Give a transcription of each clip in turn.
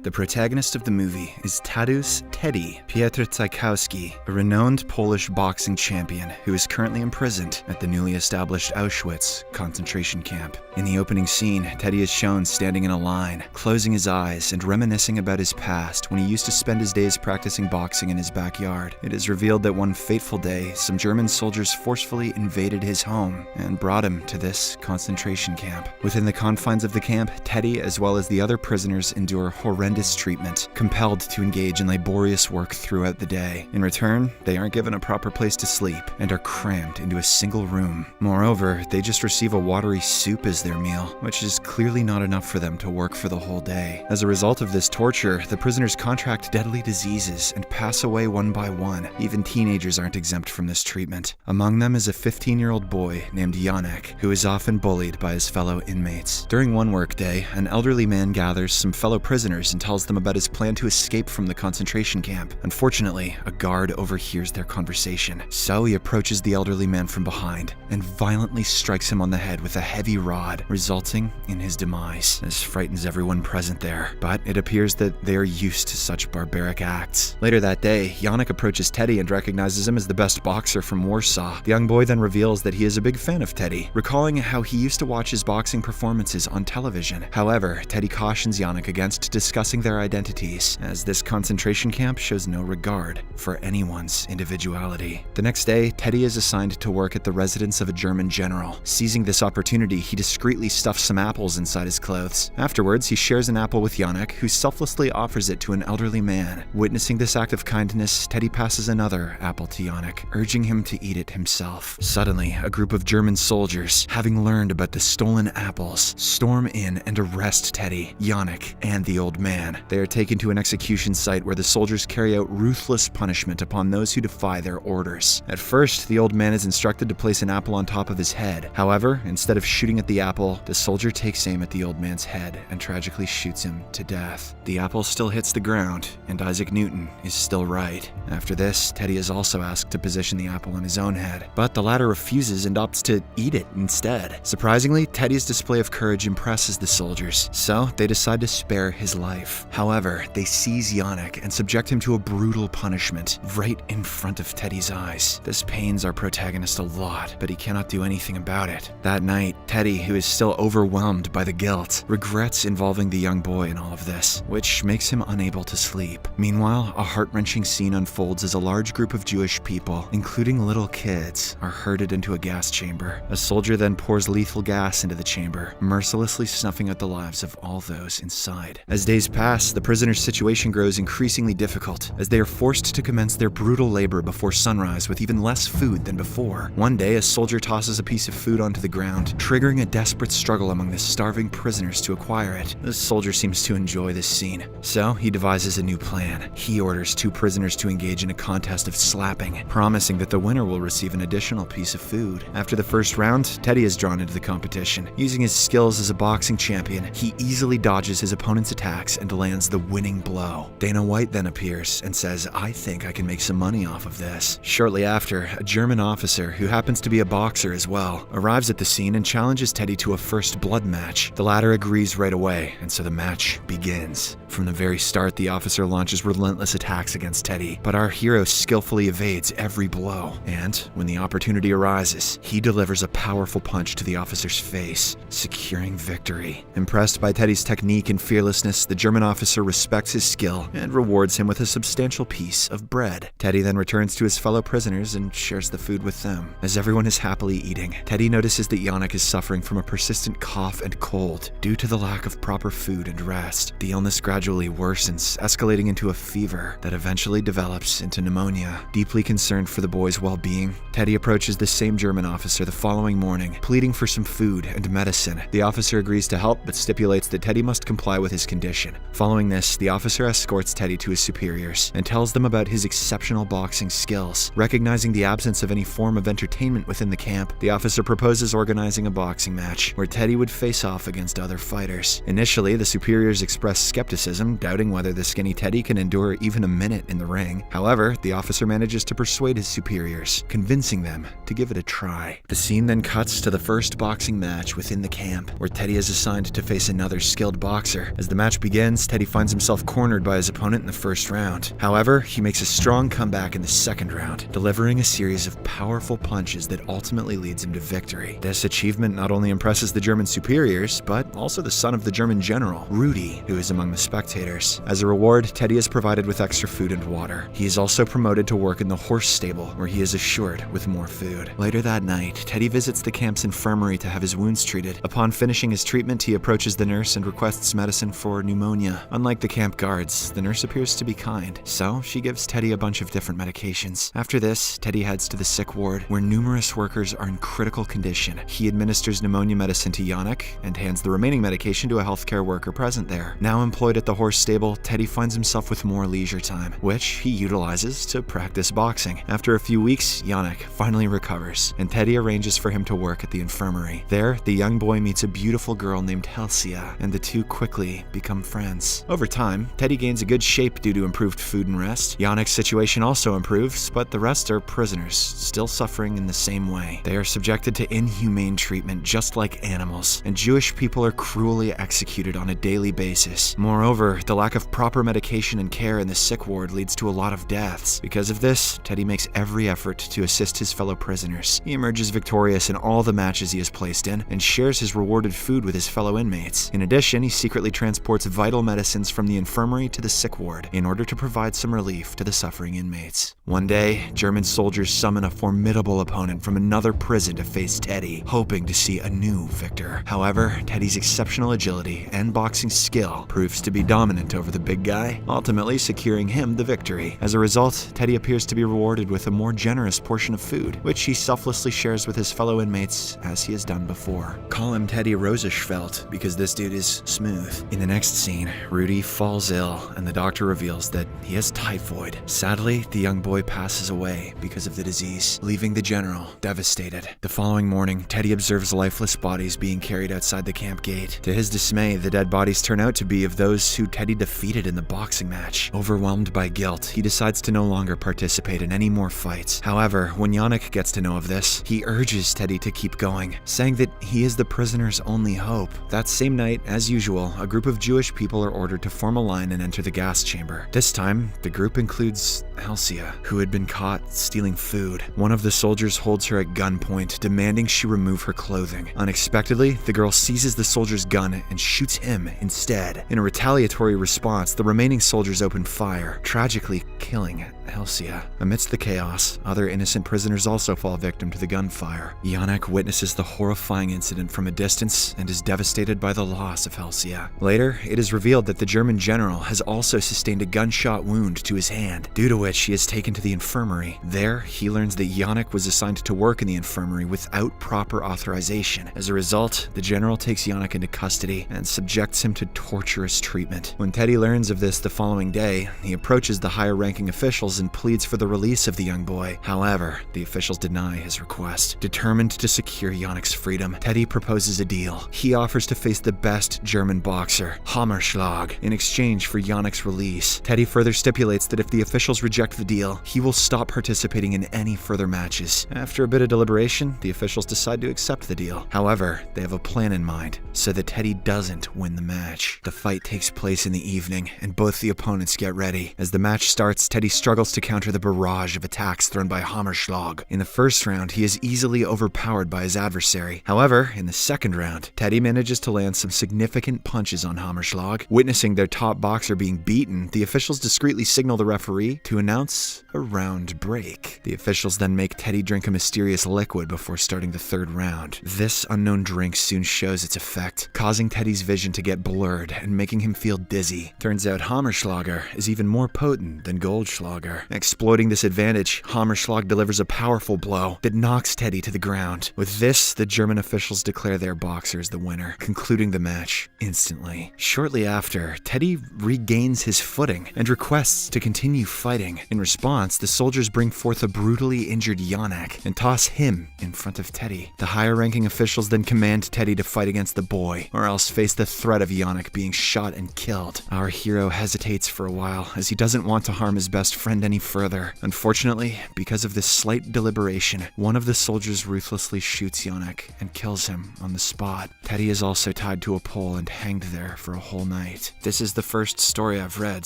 The protagonist of the movie is Tadeusz Teddy Piotr Tchaikovsky, a renowned Polish boxing champion who is currently imprisoned at the newly established Auschwitz concentration camp. In the opening scene, Teddy is shown standing in a line, closing his eyes and reminiscing about his past when he used to spend his days practicing boxing in his backyard. It is revealed that one fateful day, some German soldiers forcefully invaded his home and brought him to this concentration camp. Within the confines of the camp, Teddy, as well as the other prisoners, endure horrendous treatment, compelled to engage in laborious work throughout the day. In return, they aren't given a proper place to sleep and are crammed into a single room. Moreover, they just receive a watery soup as their meal, which is clearly not enough for them to work for the whole day. As a result of this torture, the prisoners contract deadly diseases and pass away one by one. Even teenagers aren't exempt from this treatment. Among them is a 15-year-old boy named Janek, who is often bullied by his fellow inmates. During one workday, an elderly man gathers some fellow prisoners and tells them about his plan to escape from the concentration camp. Unfortunately, a guard overhears their conversation, so he approaches the elderly man from behind and violently strikes him on the head with a heavy rod, resulting in his demise. This frightens everyone present there, but it appears that they are used to such barbaric acts. Later that day, Janek approaches Teddy and recognizes him as the best boxer from Warsaw. The young boy then reveals that he is a big fan of Teddy, recalling how he used to watch his boxing performances on television. However, Teddy cautions Janek against discussing their identities, as this concentration camp shows no regard for anyone's individuality. The next day, Teddy is assigned to work at the residence of a German general. Seizing this opportunity, he discreetly stuffs some apples inside his clothes. Afterwards, he shares an apple with Janek, who selflessly offers it to an elderly man. Witnessing this act of kindness, Teddy passes another apple to Janek, urging him to eat it himself. Suddenly, a group of German soldiers, having learned about the stolen apples, storm in and arrest Teddy, Janek, and the old man. They are taken to an execution site where the soldiers carry out ruthless punishment upon those who defy their orders. At first, the old man is instructed to place an apple on top of his head. However, instead of shooting at the apple, the soldier takes aim at the old man's head and tragically shoots him to death. The apple still hits the ground, and Isaac Newton is still right. After this, Teddy is also asked to position the apple on his own head, but the latter refuses and opts to eat it instead. Surprisingly, Teddy's display of courage impresses the soldiers, so they decide to spare his life. However, they seize Janek and subject him to a brutal punishment right in front of Teddy's eyes. This pains our protagonist a lot, but he cannot do anything about it. That night, Teddy, who is still overwhelmed by the guilt, regrets involving the young boy in all of this, which makes him unable to sleep. Meanwhile, a heart-wrenching scene unfolds as a large group of Jewish people, including little kids, are herded into a gas chamber. A soldier then pours lethal gas into the chamber, mercilessly snuffing out the lives of all those inside. As days pass, the prisoners' situation grows increasingly difficult, as they are forced to commence their brutal labor before sunrise with even less food than before. One day, a soldier tosses a piece of food onto the ground, triggering a desperate struggle among the starving prisoners to acquire it. The soldier seems to enjoy this scene, so he devises a new plan. He orders two prisoners to engage in a contest of slapping, promising that the winner will receive an additional piece of food. After the first round, Teddy is drawn into the competition. Using his skills as a boxing champion, he easily dodges his opponent's attacks and lands the winning blow. Dana White then appears and says, "I think I can make some money off of this." Shortly after, a German officer, who happens to be a boxer as well, arrives at the scene and challenges Teddy to a first blood match. The latter agrees right away, and so the match begins. From the very start, the officer launches relentless attacks against Teddy, but our hero skillfully evades every blow. And when the opportunity arises, he delivers a powerful punch to the officer's face, securing victory. Impressed by Teddy's technique and fearlessness, the German officer respects his skill and rewards him with a substantial piece of bread. Teddy then returns to his fellow prisoners and shares the food with them. As everyone is happily eating, Teddy notices that Janek is suffering from a persistent cough and cold due to the lack of proper food and rest. The illness gradually worsens, escalating into a fever that eventually develops into pneumonia. Deeply concerned for the boy's well-being, Teddy approaches the same German officer the following morning, pleading for some food and medicine. The officer agrees to help, but stipulates that Teddy must comply with his condition. Following this, the officer escorts Teddy to his superiors and tells them about his exceptional boxing skills. Recognizing the absence of any form of entertainment within the camp, the officer proposes organizing a boxing match where Teddy would face off against other fighters. Initially, the superiors express skepticism, doubting whether the skinny Teddy can endure even a minute in the ring. However, the officer manages to persuade his superiors, convincing them to give it a try. The scene then cuts to the first boxing match within the camp, where Teddy is assigned to face another skilled boxer. As the match begins, ends, Teddy finds himself cornered by his opponent in the first round. However, he makes a strong comeback in the second round, delivering a series of powerful punches that ultimately leads him to victory. This achievement not only impresses the German superiors, but also the son of the German general, Rudy, who is among the spectators. As a reward, Teddy is provided with extra food and water. He is also promoted to work in the horse stable, where he is assured with more food. Later that night, Teddy visits the camp's infirmary to have his wounds treated. Upon finishing his treatment, he approaches the nurse and requests medicine for pneumonia. Unlike the camp guards, the nurse appears to be kind, so she gives Teddy a bunch of different medications. After this, Teddy heads to the sick ward, where numerous workers are in critical condition. He administers pneumonia medicine to Yannick and hands the remaining medication to a healthcare worker present there. Now employed at the horse stable, Teddy finds himself with more leisure time, which he utilizes to practice boxing. After a few weeks, Yannick finally recovers, and Teddy arranges for him to work at the infirmary. There, the young boy meets a beautiful girl named Helsia, and the two quickly become friends. Over time, Teddy gains a good shape due to improved food and rest. Yannick's situation also improves, but the rest are prisoners, still suffering in the same way. They are subjected to inhumane treatment just like animals, and Jewish people are cruelly executed on a daily basis. Moreover, the lack of proper medication and care in the sick ward leads to a lot of deaths. Because of this, Teddy makes every effort to assist his fellow prisoners. He emerges victorious in all the matches he is placed in, and shares his rewarded food with his fellow inmates. In addition, he secretly transports vital medicines from the infirmary to the sick ward in order to provide some relief to the suffering inmates. One day, German soldiers summon a formidable opponent from another prison to face Teddy, hoping to see a new victor. However, Teddy's exceptional agility and boxing skill proves to be dominant over the big guy, ultimately securing him the victory. As a result, Teddy appears to be rewarded with a more generous portion of food, which he selflessly shares with his fellow inmates as he has done before. Call him Teddy Rosenfeld because this dude is smooth. In the next scene, Rudy falls ill and the doctor reveals that he has typhoid. Sadly, the young boy passes away because of the disease, leaving the general devastated. The following morning, Teddy observes lifeless bodies being carried outside the camp gate. To his dismay, the dead bodies turn out to be of those who Teddy defeated in the boxing match. Overwhelmed by guilt, he decides to no longer participate in any more fights. However, when Yannick gets to know of this, he urges Teddy to keep going, saying that he is the prisoner's only hope. That same night, as usual, a group of Jewish people are ordered to form a line and enter the gas chamber. This time, the group includes Helsia, who had been caught stealing food. One of the soldiers holds her at gunpoint, demanding she remove her clothing. Unexpectedly, the girl seizes the soldier's gun and shoots him instead. In a retaliatory response, the remaining soldiers open fire, tragically killing Helsia. Amidst the chaos, other innocent prisoners also fall victim to the gunfire. Yannick witnesses the horrifying incident from a distance and is devastated by the loss of Helsia. Later, it is revealed that the German general has also sustained a gunshot wound to his hand, due to which he is taken to the infirmary. There, he learns that Yannick was assigned to work in the infirmary without proper authorization. As a result, the general takes Yannick into custody and subjects him to torturous treatment. When Teddy learns of this the following day, he approaches the higher-ranking officials and pleads for the release of the young boy. However, the officials deny his request. Determined to secure Yannick's freedom, Teddy proposes a deal. He offers to face the best German boxer, Hammerschlag, in exchange for Yannick's release. Teddy further stipulates that if the officials reject the deal, he will stop participating in any further matches. After a bit of deliberation, the officials decide to accept the deal. However, they have a plan in mind, so that Teddy doesn't win the match. The fight takes place in the evening, and both the opponents get ready. As the match starts, Teddy struggles to counter the barrage of attacks thrown by Hammerschlag. In the first round, he is easily overpowered by his adversary. However, in the second round, Teddy manages to land some significant punches on Hammerschlag. Witnessing their top boxer being beaten, the officials discreetly signal the referee to announce a round break. The officials then make Teddy drink a mysterious liquid before starting the third round. This unknown drink soon shows its effect, causing Teddy's vision to get blurred and making him feel dizzy. Turns out Hammerschlager is even more potent than Goldschlager. Exploiting this advantage, Hammerschlag delivers a powerful blow that knocks Teddy to the ground. With this, the German officials declare their boxer as the winner, concluding the match instantly. Shortly after, Teddy regains his footing and requests to continue fighting. In response, the soldiers bring forth a brutally injured Yannick and toss him in front of Teddy. The higher-ranking officials then command Teddy to fight against the boy, or else face the threat of Yannick being shot and killed. Our hero hesitates for a while, as he doesn't want to harm his best friend extend any further. Unfortunately, because of this slight deliberation, one of the soldiers ruthlessly shoots Yannick and kills him on the spot. Teddy is also tied to a pole and hanged there for a whole night. This is the first story I've read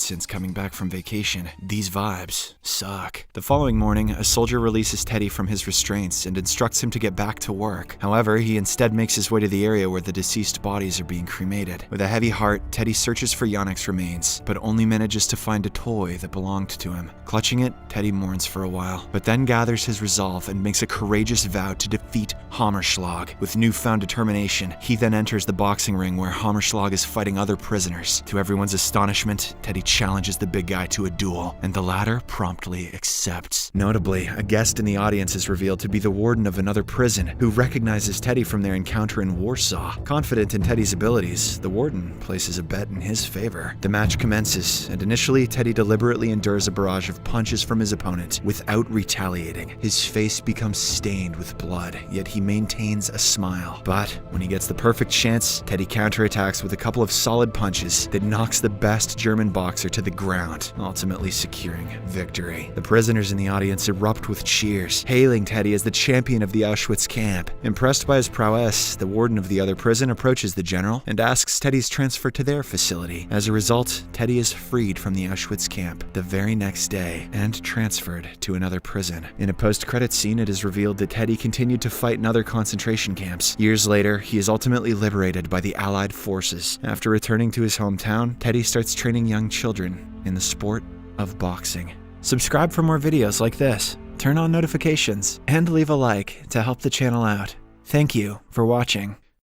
since coming back from vacation. These vibes suck. The following morning, a soldier releases Teddy from his restraints and instructs him to get back to work. However, he instead makes his way to the area where the deceased bodies are being cremated. With a heavy heart, Teddy searches for Yannick's remains, but only manages to find a toy that belonged to him. Clutching it, Teddy mourns for a while, but then gathers his resolve and makes a courageous vow to defeat Hammerschlag. With newfound determination, he then enters the boxing ring where Hammerschlag is fighting other prisoners. To everyone's astonishment, Teddy challenges the big guy to a duel, and the latter promptly accepts. Notably, a guest in the audience is revealed to be the warden of another prison, who recognizes Teddy from their encounter in Warsaw. Confident in Teddy's abilities, the warden places a bet in his favor. The match commences, and initially, Teddy deliberately endures a barrage of punches from his opponent without retaliating. His face becomes stained with blood, yet he maintains a smile. But when he gets the perfect chance, Teddy counterattacks with a couple of solid punches that knocks the best German boxer to the ground, ultimately securing victory. The prisoners in the audience erupt with cheers, hailing Teddy as the champion of the Auschwitz camp. Impressed by his prowess, the warden of the other prison approaches the general and asks Teddy's transfer to their facility. As a result, Teddy is freed from the Auschwitz camp the very next day and transferred to another prison. In a post-credits scene, it is revealed that Teddy continued to fight in other concentration camps. Years later, he is ultimately liberated by the Allied forces. After returning to his hometown, Teddy starts training young children in the sport of boxing. Subscribe for more videos like this, turn on notifications, and leave a like to help the channel out. Thank you for watching.